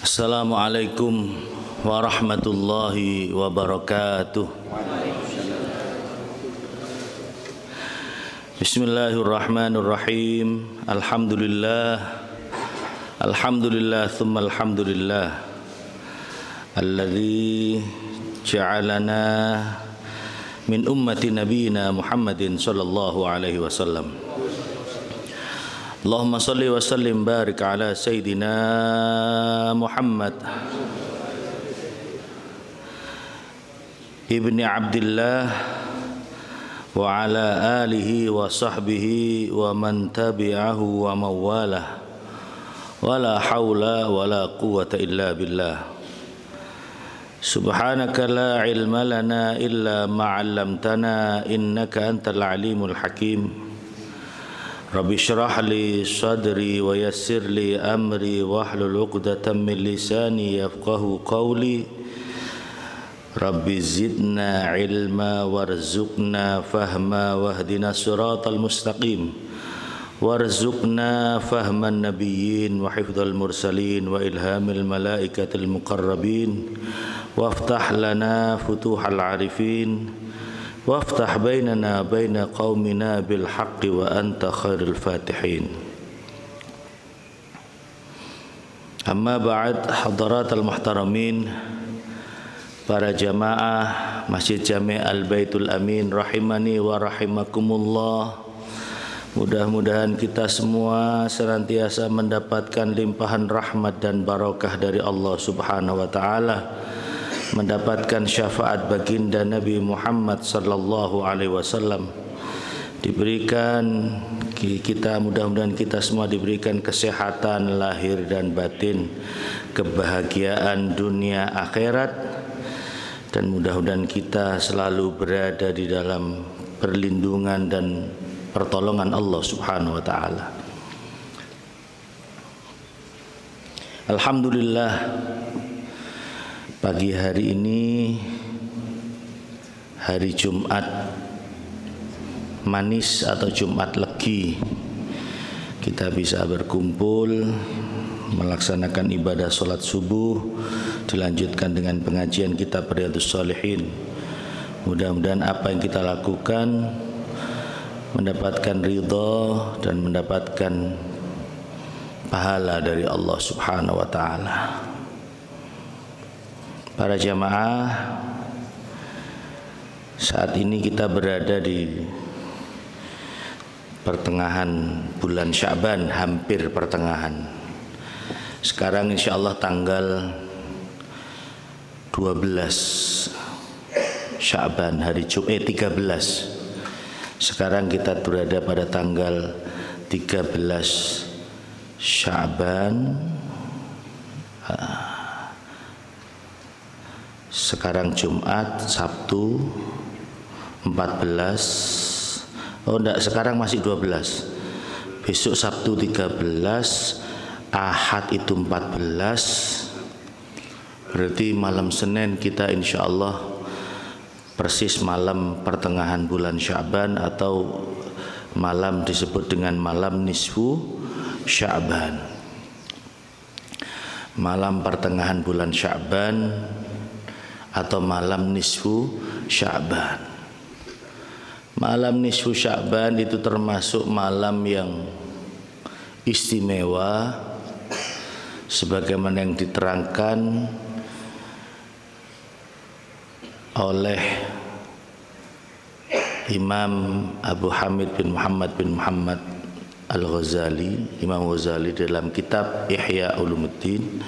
Assalamualaikum warahmatullahi wabarakatuh. Bismillahirrahmanirrahim. Alhamdulillah thumma alhamdulillah alladzi ja'alana min ummati nabiyina Muhammadin sallallahu alaihi wasallam. Allahumma salli wa sallim barik ala Sayyidina Muhammad ibni Abdillah wa ala alihi wa sahbihi wa man tabi'ahu wa mawalah wa la hawla wa la quwwata illa billah. Subhanaka la ilma lana illa ma'allamtana innaka antal alimul hakim. Rabbi syrah li sadri wa yassir li amri wahlul 'uqdatam min lisani yafqahu qawli. Rabbi zidna ilma warzuqna fahma wahdina siratal mustaqim warzuqna fahman nabiyyin wa hifdzal mursalin wa ilhamil malaikatil muqarrabin waftah lana futuhal arifin waftah bainana baina qaumina bil haqqi wa anta khairul fatihin. Amma ba'd, hadaratul muhtaramin, para jamaah Masjid Jami' Al-Baitul Amin rahimani wa rahimakumullah. Mudah-mudahan kita semua senantiasa mendapatkan limpahan rahmat dan barakah dari Allah Subhanahu wa taala, mendapatkan syafaat baginda Nabi Muhammad sallallahu alaihi wasallam, diberikan kita, mudah-mudahan kita semua diberikan kesehatan lahir dan batin, kebahagiaan dunia akhirat, dan mudah-mudahan kita selalu berada di dalam perlindungan dan pertolongan Allah Subhanahu wa taala. Alhamdulillah, pagi hari ini hari Jumat manis atau Jumat Legi, kita bisa berkumpul melaksanakan ibadah sholat subuh, dilanjutkan dengan pengajian kitab Riyadhus Shalihin. Mudah-mudahan apa yang kita lakukan mendapatkan ridha dan mendapatkan pahala dari Allah Subhanahu wa taala. Para jamaah, saat ini kita berada di pertengahan bulan Sya'ban, hampir pertengahan. Sekarang insyaallah tanggal 12 Sya'ban, hari Jumat 13. Sekarang kita berada pada tanggal 13 Sya'ban. Sekarang Jumat, Sabtu 14. Oh enggak, sekarang masih 12. Besok Sabtu 13, Ahad itu 14. Berarti malam Senin kita insyaallah persis malam pertengahan bulan Sya'ban, atau malam disebut dengan malam nisfu Sya'ban. Malam pertengahan bulan Sya'ban atau malam nisfu Sya'ban. Malam nisfu Sya'ban itu termasuk malam yang istimewa, sebagaimana yang diterangkan oleh Imam Abu Hamid bin Muhammad Al-Ghazali, Imam Ghazali dalam kitab Ihya Ulumuddin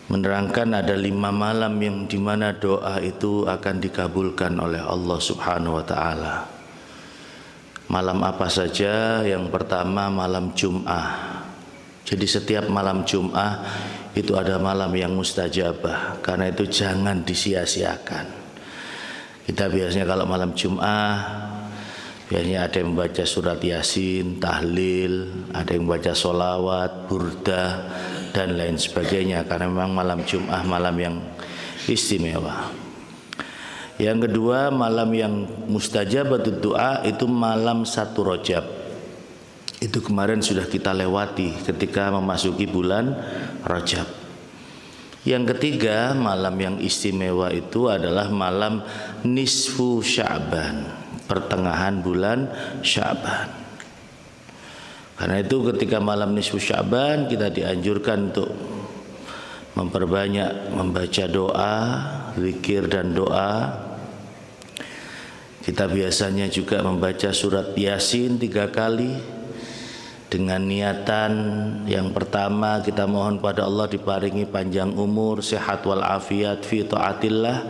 menerangkan ada 5 malam yang dimana doa itu akan dikabulkan oleh Allah Subhanahu wa ta'ala. Malam apa saja? Yang pertama malam Jum'ah. Jadi setiap malam Jum'ah itu ada malam yang mustajabah, karena itu jangan disia-siakan. Kita biasanya kalau malam Jum'ah biasanya ada yang membaca surat Yasin, tahlil, ada yang membaca sholawat, burdah, dan lain sebagainya, karena memang malam Jum'ah malam yang istimewa. Yang kedua, malam yang mustajabatud doa itu malam 1 Rajab. Itu kemarin sudah kita lewati ketika memasuki bulan Rajab. Yang ketiga, malam yang istimewa itu adalah malam nisfu Sya'ban, pertengahan bulan Sya'ban. Karena itu ketika malam nisfu Sya'ban kita dianjurkan untuk memperbanyak membaca doa, zikir dan doa. Kita biasanya juga membaca surat Yasin 3 kali dengan niatan yang pertama kita mohon pada Allah diparingi panjang umur, sehat wal afiat fi taatillah,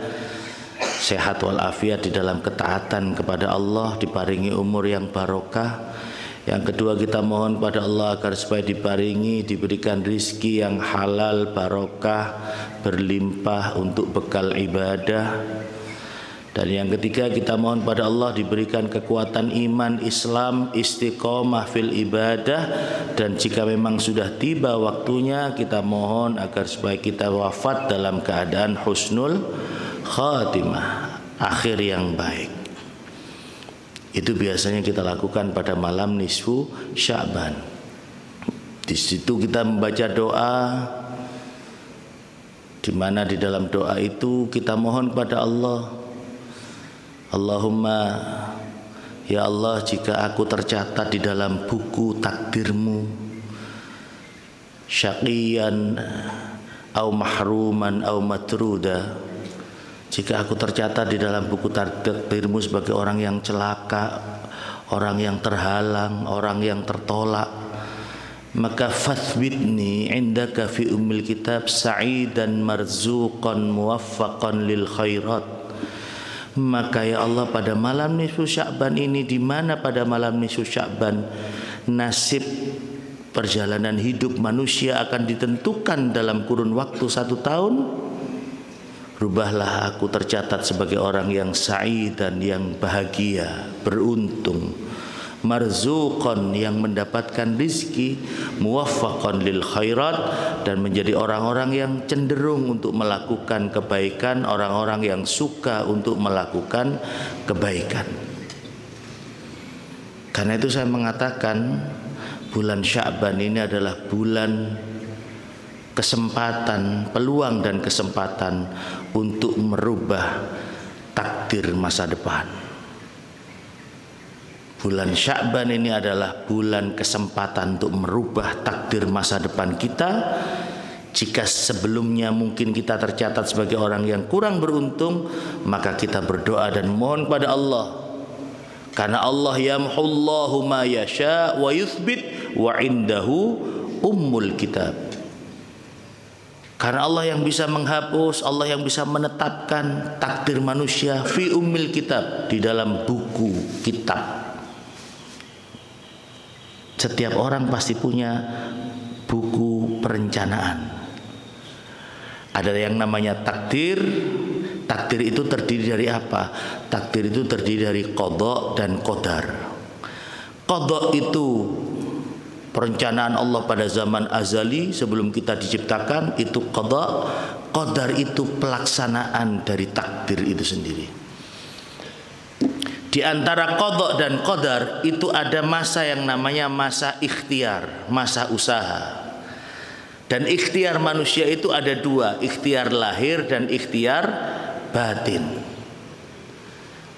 sehat wal afiat di dalam ketaatan kepada Allah, diparingi umur yang barokah. Yang kedua kita mohon pada Allah agar supaya diberikan rizki yang halal, barokah, berlimpah untuk bekal ibadah. Dan yang ketiga kita mohon pada Allah diberikan kekuatan iman Islam, istiqomah fil ibadah. Dan jika memang sudah tiba waktunya, kita mohon agar supaya kita wafat dalam keadaan husnul khatimah, akhir yang baik. Itu biasanya kita lakukan pada malam nisfu Sya'ban. Di situ kita membaca doa, di mana di dalam doa itu kita mohon pada Allah, Allahumma, ya Allah, jika aku tercatat di dalam buku takdirmu syaqiyan au mahruman au matruda, jika aku tercatat di dalam buku takdirmu sebagai orang yang celaka, orang yang terhalang, orang yang tertolak, maka fathbitni indaka fi ummil kitab sa'idan marzuqan muwaffaqan lil khairat. Maka ya Allah, pada malam nisfu Sya'ban ini, di mana pada malam nisfu Sya'ban nasib perjalanan hidup manusia akan ditentukan dalam kurun waktu 1 tahun, rubahlah aku tercatat sebagai orang yang sa'id dan yang bahagia, beruntung, marzuqan yang mendapatkan rizki, muwaffaqan lil khairat dan menjadi orang-orang yang cenderung untuk melakukan kebaikan, orang-orang yang suka untuk melakukan kebaikan. Karena itu saya mengatakan bulan Sya'ban ini adalah bulan kesempatan, peluang dan kesempatan untuk merubah takdir masa depan. Bulan Sya'ban ini adalah bulan kesempatan untuk merubah takdir masa depan kita. Jika sebelumnya mungkin kita tercatat sebagai orang yang kurang beruntung, maka kita berdoa dan mohon pada Allah. Karena Allah yamhullahu ma yasha wa yuthbit wa indahu ummul kitab. Karena Allah yang bisa menghapus, Allah yang bisa menetapkan takdir manusia fi ummil kitab, di dalam buku kitab. Setiap orang pasti punya buku perencanaan. Ada yang namanya takdir. Takdir itu terdiri dari apa? Takdir itu terdiri dari qadha dan qadar. Qadha itu perencanaan Allah pada zaman azali sebelum kita diciptakan, itu qadha. Qadar itu pelaksanaan dari takdir itu sendiri. Di antara qadha dan qadar itu ada masa yang namanya masa ikhtiar, masa usaha. Dan ikhtiar manusia itu ada 2, ikhtiar lahir dan ikhtiar batin.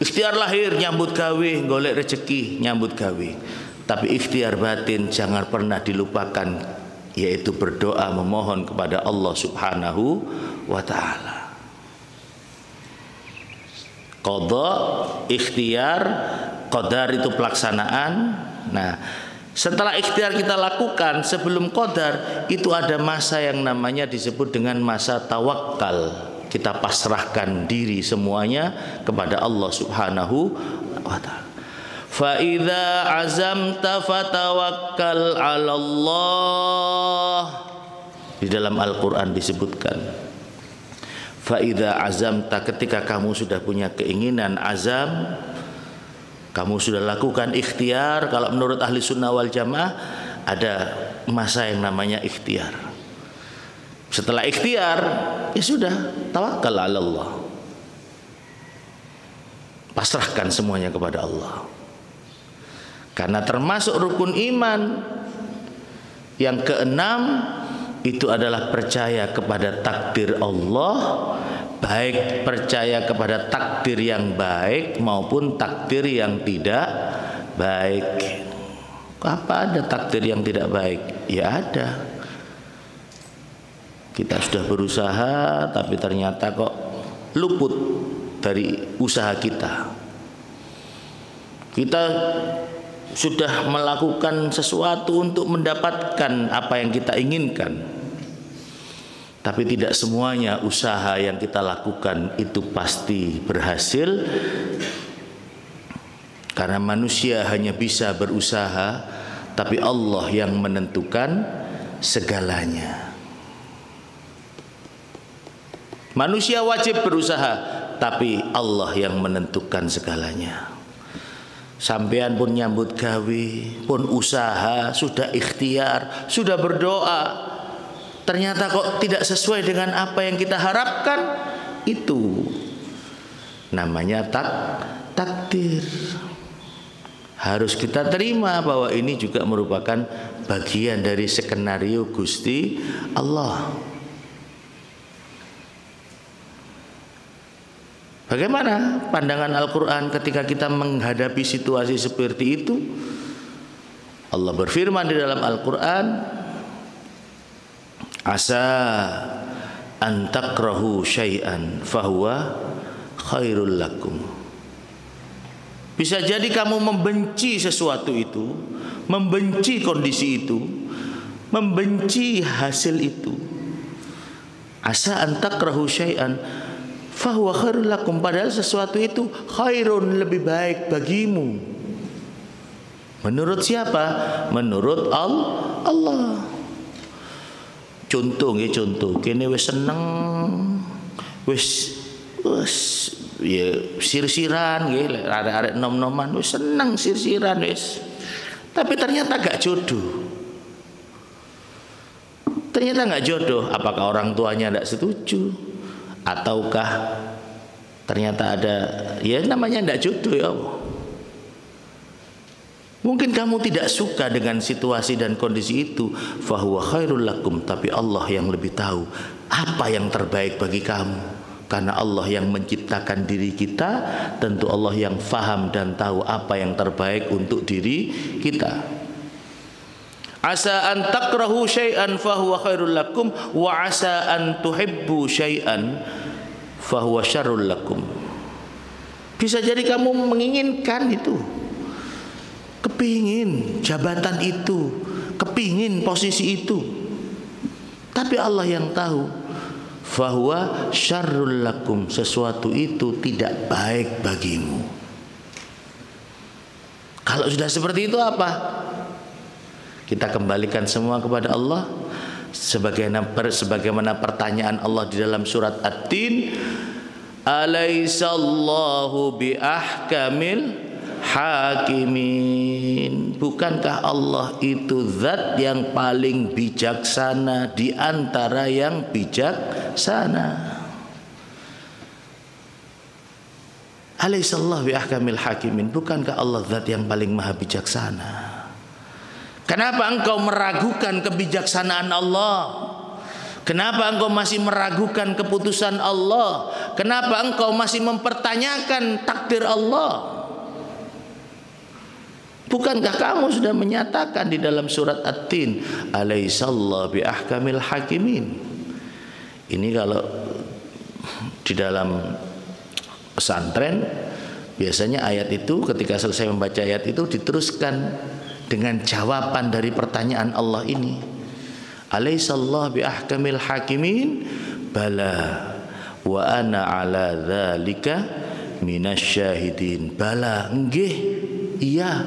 Ikhtiar lahir nyambut gawe, golek rezeki, nyambut gawe. Tapi ikhtiar batin jangan pernah dilupakan, yaitu berdoa memohon kepada Allah Subhanahu wa ta'ala. Qadha, ikhtiar, qadar itu pelaksanaan. Nah, setelah ikhtiar kita lakukan, sebelum qadar itu ada masa yang namanya disebut dengan masa tawakal. Kita pasrahkan diri semuanya kepada Allah Subhanahu wa ta'ala. Fa idza azamta fatawakkal 'ala Allah. Di dalam Al-Qur'an disebutkan, Fa'idha azamta, ketika kamu sudah punya keinginan azam, kamu sudah lakukan ikhtiar. Kalau menurut ahli sunnah wal jamaah ada masa yang namanya ikhtiar. Setelah ikhtiar, ya sudah, tawakkal ala Allah, pasrahkan semuanya kepada Allah. Karena termasuk rukun iman yang keenam itu adalah percaya kepada takdir Allah, baik percaya kepada takdir yang baik maupun takdir yang tidak baik. Apa ada takdir yang tidak baik? Ya ada. Kita sudah berusaha tapi ternyata kok luput dari usaha kita. Kita sudah melakukan sesuatu untuk mendapatkan apa yang kita inginkan, tapi tidak semuanya usaha yang kita lakukan itu pasti berhasil, karena manusia hanya bisa berusaha, tapi Allah yang menentukan segalanya. Manusia wajib berusaha, tapi Allah yang menentukan segalanya. Sampean pun nyambut gawe, pun usaha, sudah ikhtiar, sudah berdoa, ternyata kok tidak sesuai dengan apa yang kita harapkan, itu namanya takdir. Harus kita terima bahwa ini juga merupakan bagian dari skenario Gusti Allah. Bagaimana pandangan Al-Quran ketika kita menghadapi situasi seperti itu? Allah berfirman di dalam Al-Quran, asa an takrahu syai'an fahuwa khairul lakum. Bisa jadi kamu membenci sesuatu itu, membenci kondisi itu, membenci hasil itu. Asa an takrahu syai'an fahuwa khairul lakum, padahal sesuatu itu khairun, lebih baik bagimu. Menurut siapa? Menurut Allah. Contoh nggih, contoh kene wis seneng, wis ya sir-siran nggih, arek-arek nom-noman wis seneng sir-siran wis. Tapi ternyata gak jodoh. Ternyata gak jodoh, apakah orang tuanya tidak setuju? Ataukah ternyata ada, ya namanya tidak jodoh ya Allah. Mungkin kamu tidak suka dengan situasi dan kondisi itu, fahuwa khairul lakum, tapi Allah yang lebih tahu apa yang terbaik bagi kamu. Karena Allah yang menciptakan diri kita, tentu Allah yang faham dan tahu apa yang terbaik untuk diri kita. Asa an takrahu syai'an fahuwa khairul lakum wa asa an tuhibbu syai'an fahuwa syarrul lakum. Bisa jadi kamu menginginkan itu, kepingin jabatan itu, kepingin posisi itu, tapi Allah yang tahu fahuwa syarrul lakum, sesuatu itu tidak baik bagimu. Kalau sudah seperti itu apa? Kita kembalikan semua kepada Allah, sebagaimana pertanyaan Allah di dalam surat At-Tin, alaisallahu biahkamil hakimin. Bukankah Allah itu zat yang paling bijaksana di antara yang bijaksana? Alaisallahu biahkamil hakimin. Bukankah Allah zat yang paling maha bijaksana? Kenapa engkau meragukan kebijaksanaan Allah? Kenapa engkau masih meragukan keputusan Allah? Kenapa engkau masih mempertanyakan takdir Allah? Bukankah kamu sudah menyatakan di dalam surat At-Tin, alaisallahu biahkamil hakimin? Ini kalau di dalam pesantren biasanya ayat itu ketika selesai membaca ayat itu diteruskan dengan jawaban dari pertanyaan Allah ini. Alaisallahu biahkamil hakimin? Bala wa ana ala dzalika minasyahidin. Bala, nggih, iya.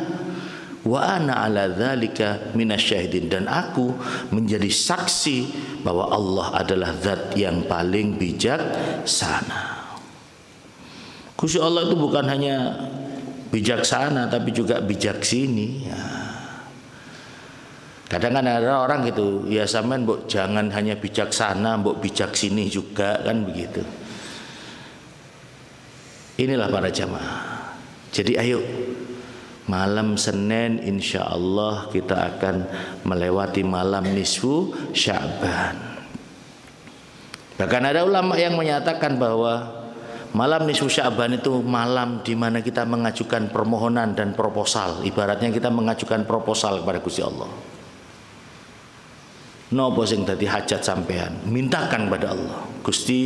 Wa ana ala dzalika minasyahidin, dan aku menjadi saksi bahwa Allah adalah zat yang paling bijaksana. Gusti Allah itu bukan hanya bijaksana tapi juga bijaksini ya. Kadang kan ada orang gitu, ya sampean mbok jangan hanya bijaksana, mbok bijaksini juga, kan begitu. Inilah para jamaah. Jadi ayo Malam Senin insya Allah kita akan melewati malam nisfu Sya'ban. Bahkan ada ulama yang menyatakan bahwa malam nisfu Sya'ban itu malam di mana kita mengajukan permohonan dan proposal. Ibaratnya kita mengajukan proposal kepada Gusti Allah. Nopo sing dadi hajat sampean, mintakan pada Allah. Gusti,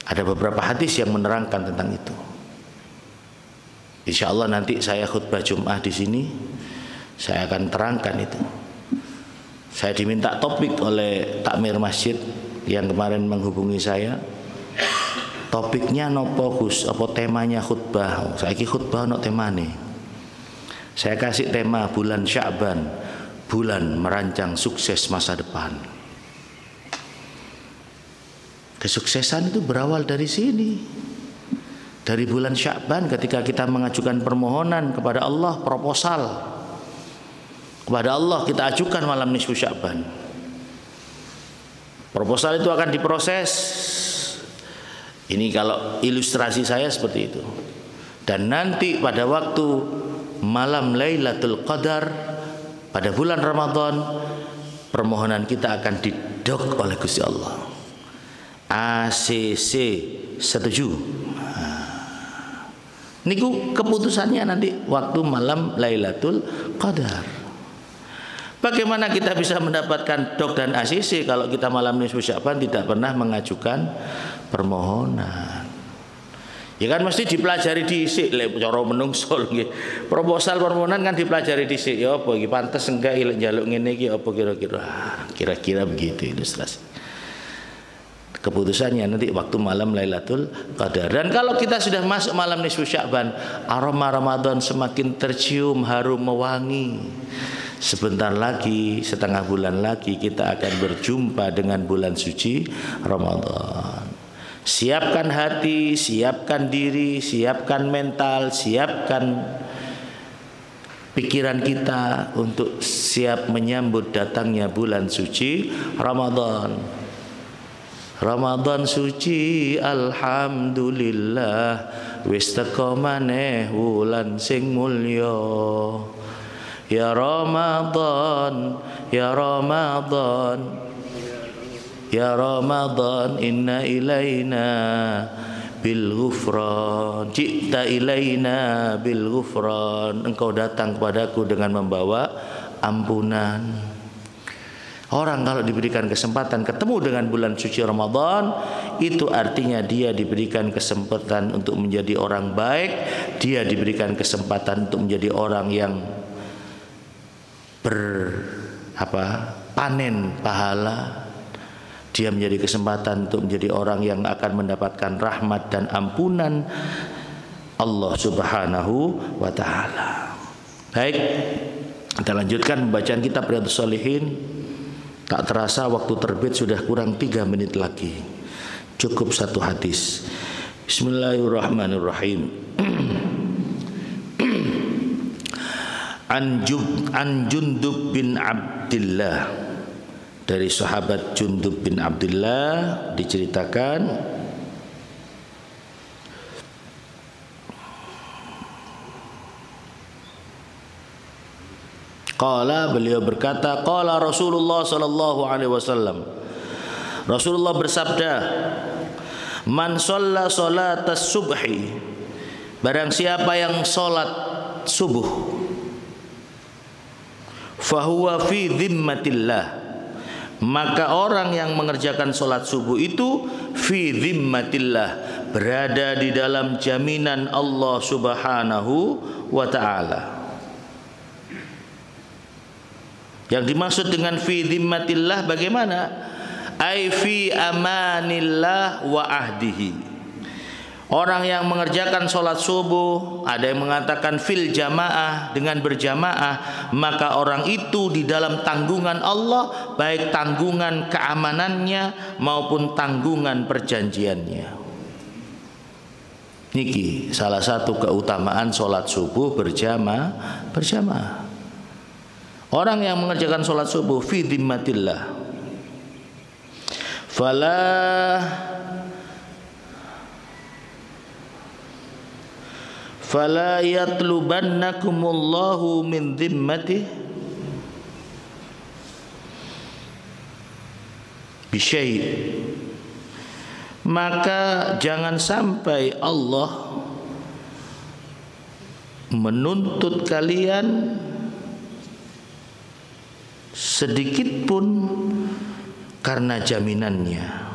ada beberapa hadis yang menerangkan tentang itu. Insya Allah nanti saya khutbah Jum'ah di sini, saya akan terangkan itu. Saya diminta topik oleh takmir masjid yang kemarin menghubungi saya. Topiknya nopo Gus, apa temanya khutbah? Saiki khutbah no temane. Saya kasih tema bulan Sya'ban, bulan merancang sukses masa depan. Kesuksesan itu berawal dari sini. Dari bulan Sya'ban ketika kita mengajukan permohonan kepada Allah, proposal kepada Allah kita ajukan malam nisfu Sya'ban. Proposal itu akan diproses. Ini kalau ilustrasi saya seperti itu. Dan nanti pada waktu malam Lailatul Qadar pada bulan Ramadan, permohonan kita akan didok oleh Gusti Allah. ACC setuju. Niku keputusannya nanti waktu malam Lailatul Qadar. Bagaimana kita bisa mendapatkan dok dan ACC kalau kita malam nisfu Sya'ban tidak pernah mengajukan permohonan? Ya kan mesti dipelajari dhisik lek cara menungso nggih. Proposal permohonan kan dipelajari dhisik. Ya apa iki pantes enggak njaluk ngene iki apa kira-kira. Kira-kira begitu ilustrasi. Keputusannya nanti waktu malam Lailatul Qadar. Dan kalau kita sudah masuk malam nisfu Sya'ban, aroma Ramadan semakin tercium, harum mewangi. Sebentar lagi, setengah bulan lagi kita akan berjumpa dengan bulan suci Ramadan. Siapkan hati, siapkan diri, siapkan mental, siapkan pikiran kita untuk siap menyambut datangnya bulan suci Ramadan. Ramadan suci alhamdulillah wis teko maneh wulan sing mulya. Ya Ramadan, ya Ramadan, ya Ramadan inna ilaina bil ghufran. Jita ilaina bil ghufran. Engkau datang kepadaku dengan membawa ampunan. Orang kalau diberikan kesempatan ketemu dengan bulan suci Ramadan, itu artinya dia diberikan kesempatan untuk menjadi orang baik, dia diberikan kesempatan untuk menjadi orang yang panen pahala. Dia menjadi kesempatan untuk menjadi orang yang akan mendapatkan rahmat dan ampunan Allah Subhanahu wa taala. Baik, kita lanjutkan pembacaan kitab Riyadhus Shalihin. Tak terasa waktu terbit sudah kurang 3 menit lagi. Cukup satu hadis. Bismillahirrahmanirrahim. An Jundub bin Abdillah, dari sahabat Jundub bin Abdillah diceritakan qala, beliau berkata, qala Rasulullah sallallahu alaihi wasallam, Rasulullah bersabda, man shalla sholatas subhi, barang siapa yang salat subuh, fahuwa fi dhimmatillah, maka orang yang mengerjakan salat subuh itu fi dhimmatillah, berada di dalam jaminan Allah Subhanahu wa taala. Yang dimaksud dengan fi dhimmatillah bagaimana? Ai fi amanillah wa ahdihi. Orang yang mengerjakan sholat subuh, ada yang mengatakan fil jamaah, dengan berjamaah, maka orang itu di dalam tanggungan Allah, baik tanggungan keamanannya maupun tanggungan perjanjiannya. Niki salah satu keutamaan sholat subuh berjamaah. Orang yang mengerjakan sholat subuh fi dhimmatillah, fala yatlubannakumullahu min dhimmati bisyai, maka jangan sampai Allah menuntut kalian sedikit pun karena jaminannya.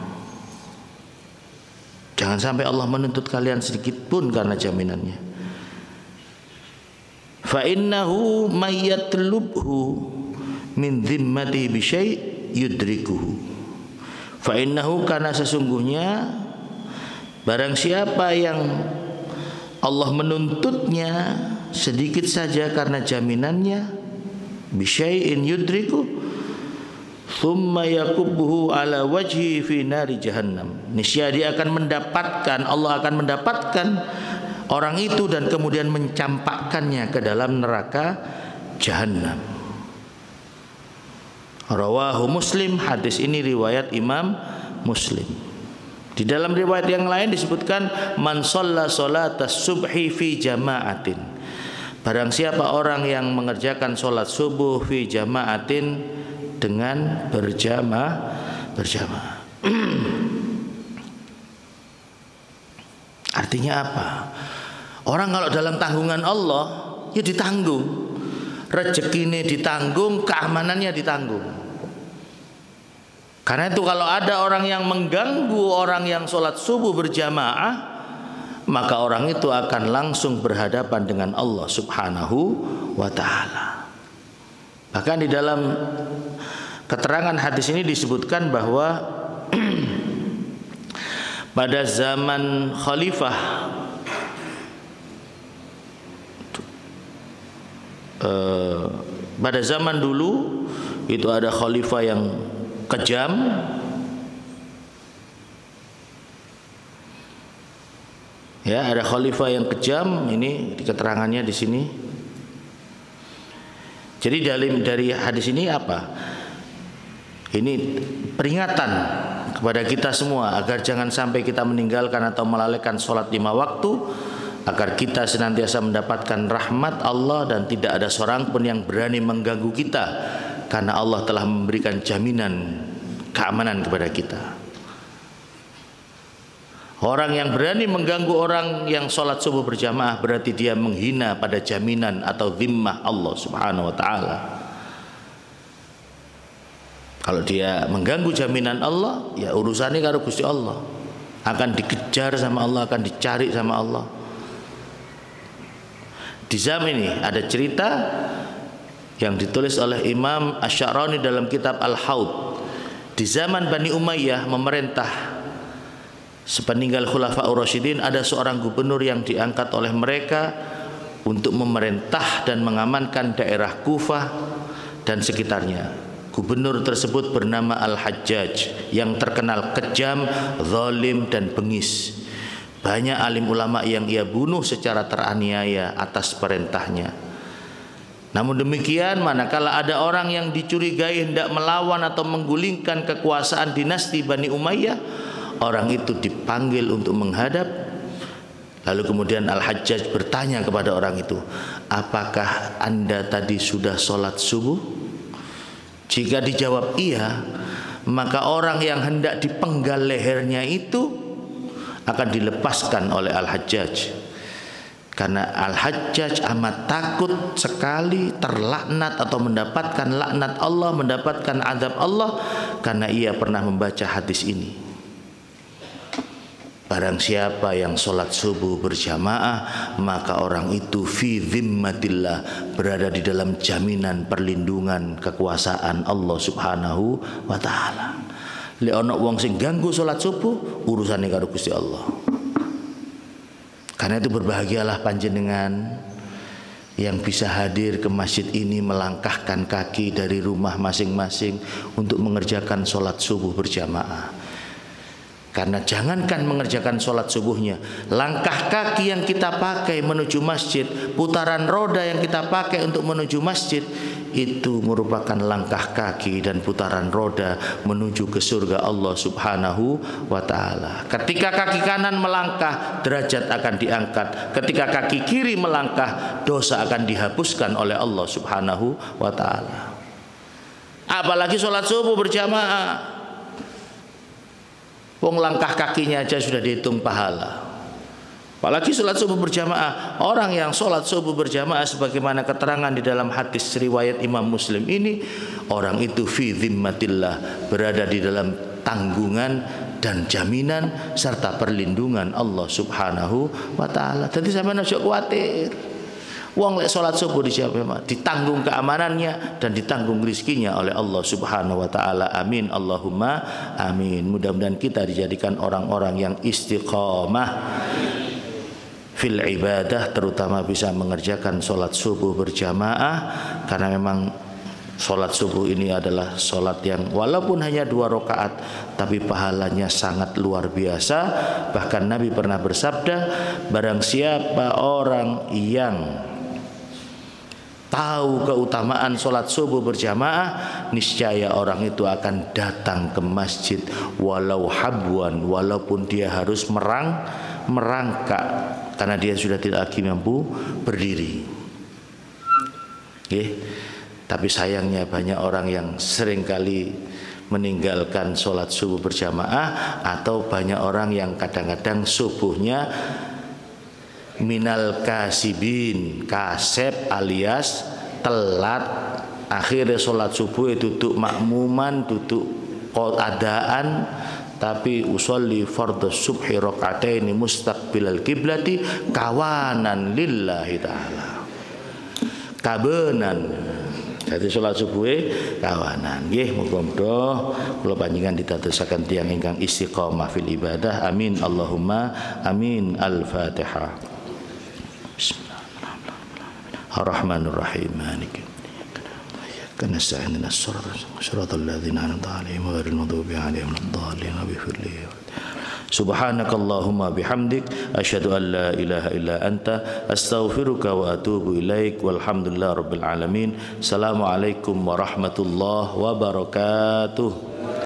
Jangan sampai Allah menuntut kalian sedikit pun karena jaminannya. Fa innahu may yatlubhu min dhimmati bi syai' yudrikuhu. Fa innahu, karena sesungguhnya barang siapa yang Allah menuntutnya sedikit saja karena jaminannya, bi syai'in yudriku, thumma yakubbuhu ala wajhi fi nari jahannam. Niscaya dia akan mendapatkan, Allah akan mendapatkan orang itu dan kemudian mencampakkannya ke dalam neraka jahannam. Rawahu Muslim, hadis ini riwayat Imam Muslim. Di dalam riwayat yang lain disebutkan man shalla sholatas subhi fi jama'atin. Barang siapa orang yang mengerjakan sholat subuh fi jama'atin dengan berjamaah. Artinya apa? Orang kalau dalam tanggungan Allah ya ditanggung. Rezekine ditanggung, keamanannya ditanggung. Karena itu kalau ada orang yang mengganggu orang yang sholat subuh berjamaah, maka orang itu akan langsung berhadapan dengan Allah Subhanahu wa ta'ala. Bahkan di dalam keterangan hadis ini disebutkan bahwa pada zaman khalifah pada zaman dulu itu ada khalifah yang kejam, ya, ada khalifah yang kejam. Ini keterangannya di sini. Jadi dari hadis ini apa? Ini peringatan kepada kita semua agar jangan sampai kita meninggalkan atau melalaikan sholat 5 waktu, agar kita senantiasa mendapatkan rahmat Allah dan tidak ada seorang pun yang berani mengganggu kita, karena Allah telah memberikan jaminan keamanan kepada kita. Orang yang berani mengganggu orang yang sholat subuh berjamaah berarti dia menghina pada jaminan atau zimmah Allah Subhanahu wa ta'ala. Kalau dia mengganggu jaminan Allah, ya urusannya karo Gusti Allah, akan dikejar sama Allah, akan dicari sama Allah. Di zaman ini ada cerita yang ditulis oleh Imam Asy-Sya'rani dalam kitab Al-Haud. Di zaman Bani Umayyah memerintah, sepeninggal Khulafaur Rasyidin, ada seorang gubernur yang diangkat oleh mereka untuk memerintah dan mengamankan daerah Kufah dan sekitarnya. Gubernur tersebut bernama Al-Hajjaj, yang terkenal kejam, zalim dan bengis. Banyak alim ulama yang ia bunuh secara teraniaya atas perintahnya. Namun demikian, manakala ada orang yang dicurigai hendak melawan atau menggulingkan kekuasaan dinasti Bani Umayyah, orang itu dipanggil untuk menghadap. Lalu kemudian Al-Hajjaj bertanya kepada orang itu, apakah anda tadi sudah sholat subuh? Jika dijawab iya, maka orang yang hendak dipenggal lehernya itu akan dilepaskan oleh Al-Hajjaj. Karena Al-Hajjaj amat takut sekali terlaknat atau mendapatkan laknat Allah, mendapatkan azab Allah, karena ia pernah membaca hadis ini. Barang siapa yang sholat subuh berjamaah, maka orang itu fi zimmatillah, berada di dalam jaminan perlindungan kekuasaan Allah Subhanahu wa ta'ala. Lek ana wong sing ganggu sholat subuh, urusane karo Gusti Allah. Karena itu berbahagialah panjenengan yang bisa hadir ke masjid ini, melangkahkan kaki dari rumah masing-masing untuk mengerjakan sholat subuh berjamaah. Karena jangankan mengerjakan sholat subuhnya, langkah kaki yang kita pakai menuju masjid, putaran roda yang kita pakai untuk menuju masjid, itu merupakan langkah kaki dan putaran roda menuju ke surga Allah Subhanahu wa ta'ala. Ketika kaki kanan melangkah, derajat akan diangkat. Ketika kaki kiri melangkah, dosa akan dihapuskan oleh Allah Subhanahu wa ta'ala. Apalagi sholat subuh berjamaah, wong langkah kakinya aja sudah dihitung pahala. Apalagi sholat subuh berjamaah. Orang yang sholat subuh berjamaah sebagaimana keterangan di dalam hadis riwayat Imam Muslim ini, orang itu fi dhimmatillah, berada di dalam tanggungan dan jaminan serta perlindungan Allah Subhanahu wa ta'ala. Jadi sampeyan aja kuwatir. Wong lek sholat subuh dijamaah ditanggung keamanannya dan ditanggung rizkinya oleh Allah Subhanahu wa ta'ala. Amin Allahumma amin. Mudah-mudahan kita dijadikan orang-orang yang istiqamah fil ibadah, terutama bisa mengerjakan sholat subuh berjamaah, karena memang sholat subuh ini adalah sholat yang walaupun hanya 2 rakaat tapi pahalanya sangat luar biasa. Bahkan Nabi pernah bersabda, barang siapa orang yang tahu keutamaan sholat subuh berjamaah, niscaya orang itu akan datang ke masjid walau habwan, walaupun dia harus merangkak karena dia sudah tidak lagi mampu berdiri. Tapi sayangnya banyak orang yang seringkali meninggalkan sholat subuh berjamaah, atau banyak orang yang kadang-kadang subuhnya minal kasibin, kasep alias telat. Akhirnya sholat subuh itu duduk makmuman, duduk adaan, tapi usolli fardhu subhi raka'ataini mustaqbilal kiblati kawanan lillahi ta'ala. Kabenan. Jadi sholat subuh kawanan. Nggih, muga-muga kula panjenengan ditadosaken tiyang ingkang istiqomah fil ibadah. Amin Allahumma amin. Al-Fatihah. Bismillahirrahmanirrahim. Ar-Rahmanir-Rahim. Maliki كنا نستعين الصراط الذين أنعمت عليهم غير المغضوب عليهم ولا الضالين سبحانك اللهم بحمدك أشهد أن لا إله إلا أنت أستغفرك وأتوب إليك والحمد لله رب العالمين. السلام عليكم ورحمة الله وبركاته.